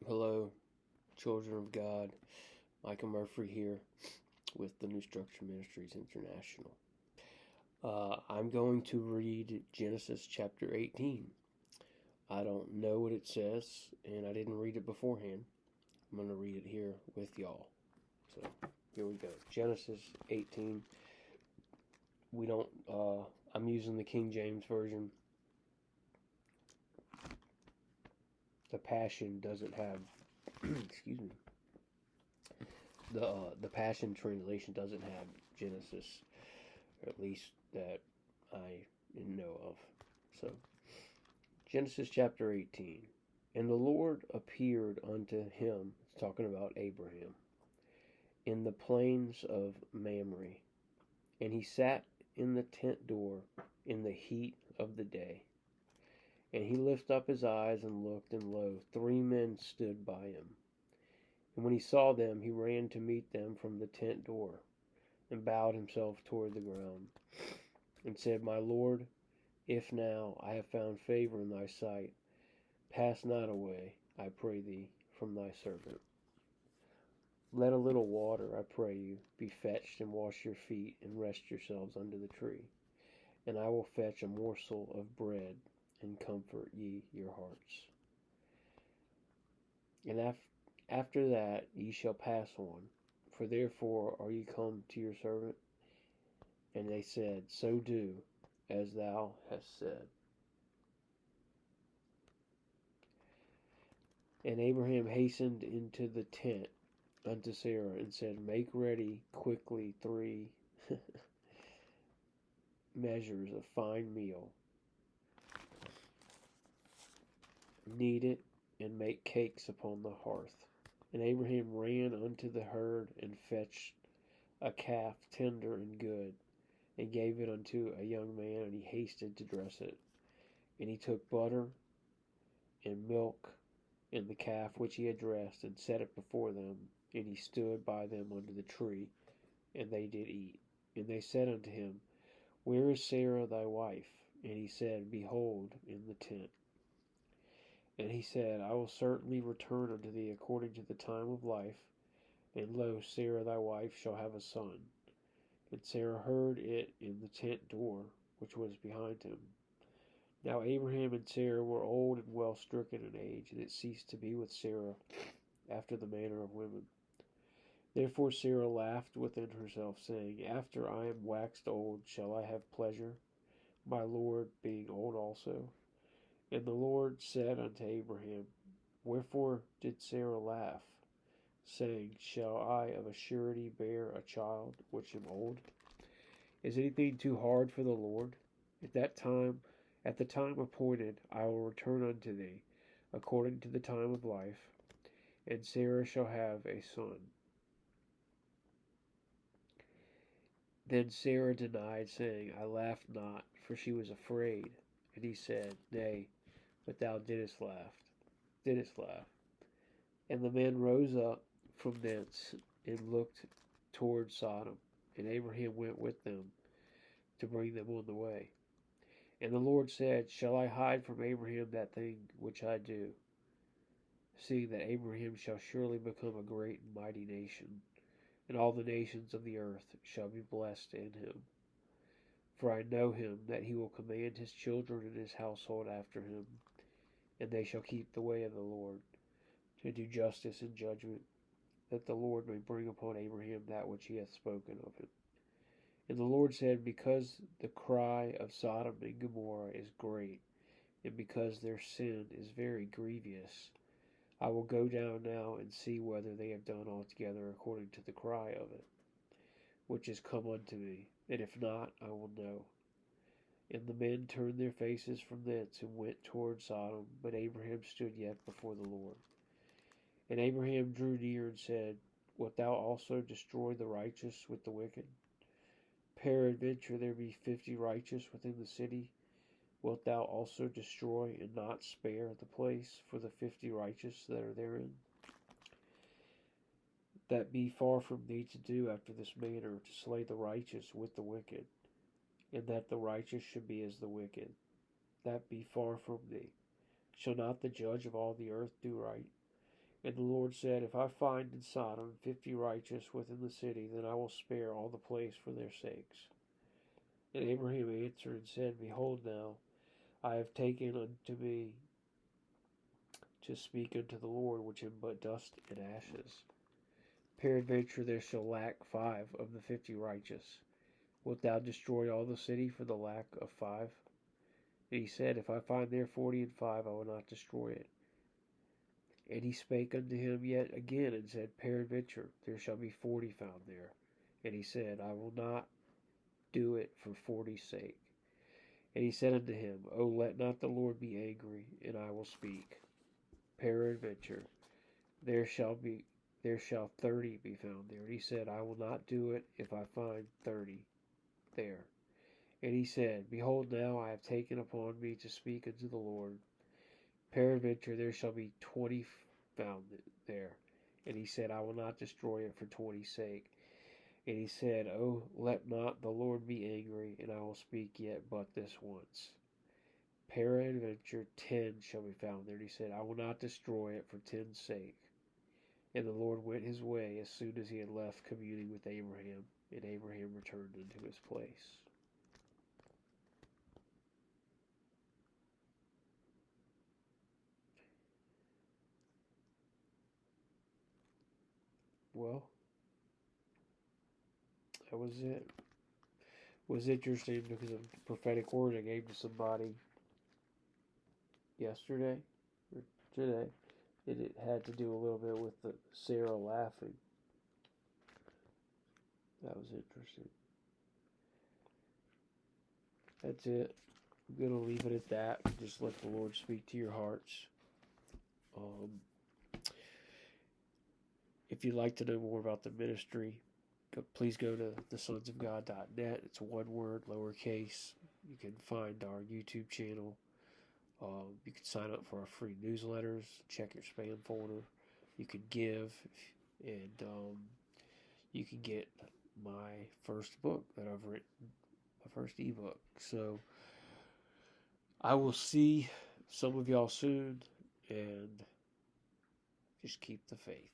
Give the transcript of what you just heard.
Hello, children of God. Micah Murphy here with the New Structure Ministries International. I'm going to read Genesis chapter 18. I don't know what it says, and I didn't read it beforehand. I'm going to read it here with y'all. So here we go. Genesis 18. I'm using the King James Version. The Passion doesn't have, excuse me, the Passion translation doesn't have Genesis, or at least that I know of. So, Genesis chapter 18. And the Lord appeared unto him, it's talking about Abraham, in the plains of Mamre. And he sat in the tent door in the heat of the day. And he lifted up his eyes and looked, and lo, 3 men stood by him. And when he saw them, he ran to meet them from the tent door, and bowed himself toward the ground, and said, My Lord, if now I have found favor in thy sight, pass not away, I pray thee, from thy servant. Let a little water, I pray you, be fetched, and wash your feet, and rest yourselves under the tree. And I will fetch a morsel of bread, and comfort ye your hearts. And after that ye shall pass on, for therefore are ye come to your servant? And they said, So do, as thou hast said. And Abraham hastened into the tent unto Sarah, and said, Make ready quickly 3 measures of fine meal, knead it, and make cakes upon the hearth. And Abraham ran unto the herd, and fetched a calf tender and good, and gave it unto a young man, and he hasted to dress it. And he took butter and milk and the calf which he had dressed, and set it before them. And he stood by them under the tree, and they did eat. And they said unto him, Where is Sarah thy wife? And he said, Behold, in the tent. And he said, I will certainly return unto thee according to the time of life, and lo, Sarah thy wife shall have a son. And Sarah heard it in the tent door, which was behind him. Now Abraham and Sarah were old and well stricken in age, and it ceased to be with Sarah after the manner of women. Therefore Sarah laughed within herself, saying, After I am waxed old, shall I have pleasure, my Lord being old also? And the Lord said unto Abraham, Wherefore did Sarah laugh, saying, Shall I of a surety bear a child which am old? Is anything too hard for the Lord? At the time appointed, I will return unto thee, according to the time of life, and Sarah shall have a son. Then Sarah denied, saying, I laughed not, for she was afraid. And he said, Nay, but thou didst laugh. And the men rose up from thence, and looked toward Sodom. And Abraham went with them, to bring them on the way. And the Lord said, Shall I hide from Abraham that thing which I do, seeing that Abraham shall surely become a great and mighty nation, and all the nations of the earth shall be blessed in him? For I know him, that he will command his children and his household after him, and they shall keep the way of the Lord, to do justice and judgment, that the Lord may bring upon Abraham that which he hath spoken of him. And the Lord said, Because the cry of Sodom and Gomorrah is great, and because their sin is very grievous, I will go down now and see whether they have done altogether according to the cry of it, which is come unto me, and if not, I will know. And the men turned their faces from thence, and went toward Sodom, but Abraham stood yet before the Lord. And Abraham drew near and said, Wilt thou also destroy the righteous with the wicked? Peradventure there be 50 righteous within the city. Wilt thou also destroy and not spare the place for the 50 righteous that are therein? That be far from thee to do after this manner, to slay the righteous with the wicked, and that the righteous should be as the wicked. That be far from thee. Shall not the judge of all the earth do right? And the Lord said, If I find in Sodom 50 righteous within the city, then I will spare all the place for their sakes. And Abraham answered and said, Behold now, I have taken unto me to speak unto the Lord, which am but dust and ashes. Peradventure there shall lack 5 of the 50 righteous. Wilt thou destroy all the city for the lack of 5? And he said, If I find there 40 and 5, I will not destroy it. And he spake unto him yet again, and said, Peradventure there shall be 40 found there. And he said, I will not do it for 40's sake. And he said unto him, O let not the Lord be angry, and I will speak. Peradventure there shall 30 be found there. And he said, I will not do it if I find 30 there. And he said, Behold, now I have taken upon me to speak unto the Lord. Peradventure there shall be 20 found there. And he said, I will not destroy it for 20's sake. And he said, Oh, let not the Lord be angry, and I will speak yet but this once. Peradventure 10 shall be found there. And he said, I will not destroy it for 10's sake. And the Lord went his way as soon as he had left communing with Abraham, and Abraham returned unto his place. Well, that was it. It was interesting because of the prophetic word I gave to somebody yesterday or today. And it had to do a little bit with the Sarah laughing. That was interesting. That's it. I'm going to leave it at that. Just let the Lord speak to your hearts. If you'd like to know more about the ministry, please go to thesonsofgod.net. It's one word, lowercase. You can find our YouTube channel. You can sign up for our free newsletters. Check your spam folder. You can give, and you can get my first book that I've written, my first ebook. So I will see some of y'all soon, and just keep the faith.